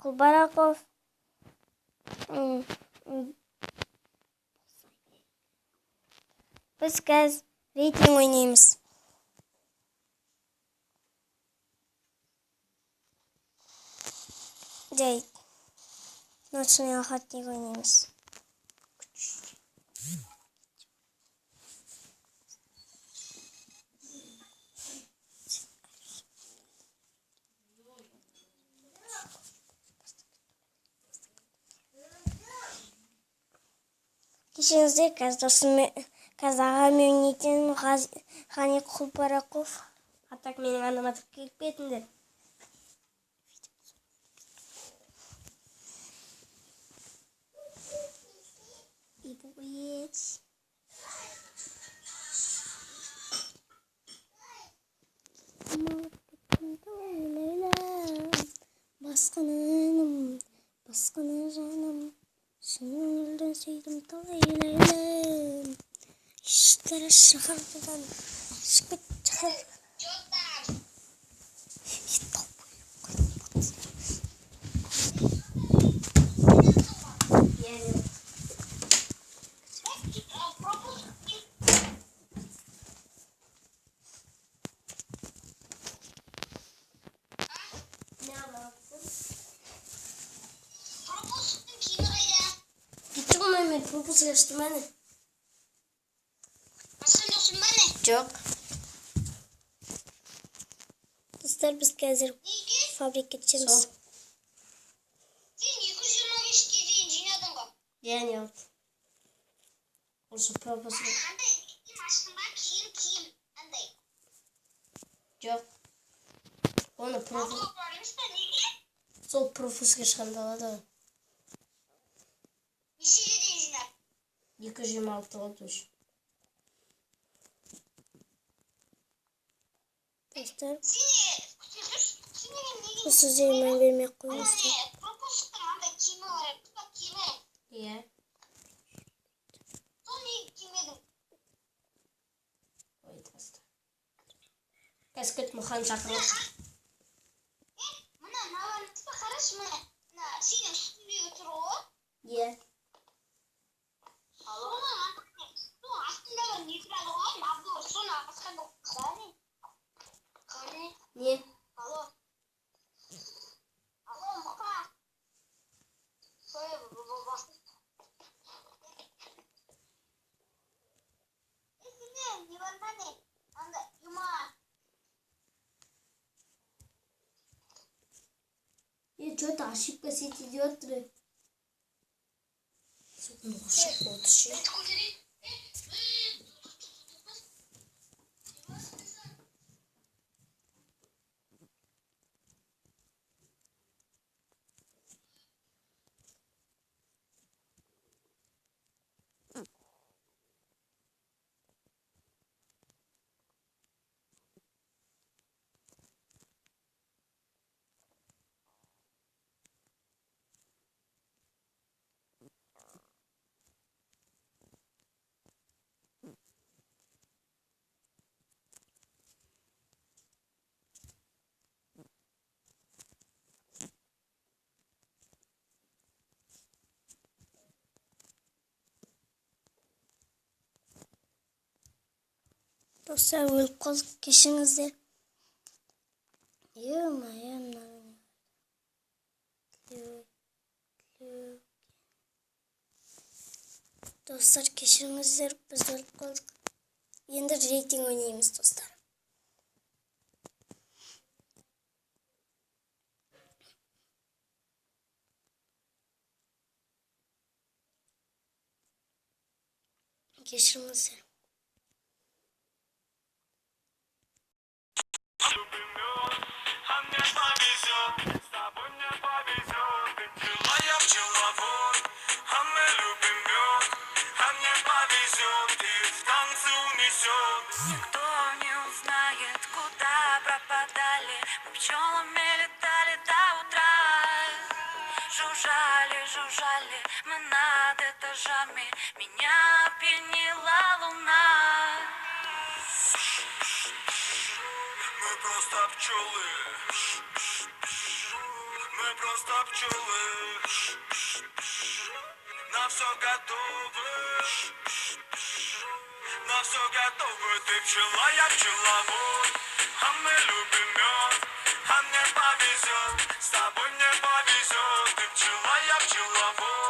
Kulbarakov. Biz қазір рейтинг ойнаймыз. Жай. Ночной охотник ойнаймыз. Кешіңізде қазір ағам ойнайтын Ғани Құлбарақов. Атак менің аниматор келіп кетіңдер. Ибуец. Басқаны жаным. Шынылдан сөйдім талай ләйләм. Иштері шақырдыдан. Шықпет шақырдыдан. Мен пропуск ашты мәне. Басқан жоқсың мәне? Жоқ. Достар, біз қазір фабрика түсеміз. Сен 225-ке дейін жинадың ғой? Яғни алды. Осы пропуск. Андай киім аштың ба? Киім андай. Жоқ. Оны пропуск. Алуға бар емес па? Неге? Сол пропуск ашқандалады. Нешеге дейін жинап? 226 отуш. Достар, осы зеймен бермек қойыңыздар. Пропусктың андай киімі бар, тұтап киімі. Иә. Сол не киімедің? Ой, достар. Кәскет мұхан шақырып. Мына маған тұпа қарашы мына. Сенің үстіндегі тұр ғой? Иә. Соның астында бір не тұрады ғой? Набдор, соны басқанда қане? Не? Алло, мұқа. Сенде не бар ма не? Анда юма. Что-то ошибка сеть идет. Ну, ошибка утащи. Dostlar, өліп қалдық, кешіңіздер. Dostlar, кешіңіздер, біз өліп қалдық. Енді рейтинг ойнаймыз, достар. Кешіріңіздер. Никто не узнает, куда пропадали. Мы пчелами летали до утра. Жужжали, жужжали мы над этажами. Меня опьянила луна. Мы просто пчелы. Мы мы просто пчелы. На все готовы. На все готовы. Ты пчела, я пчеловод. А мы любим мед. А мне повезет. С тобой мне повезет. Ты пчела, я пчеловод.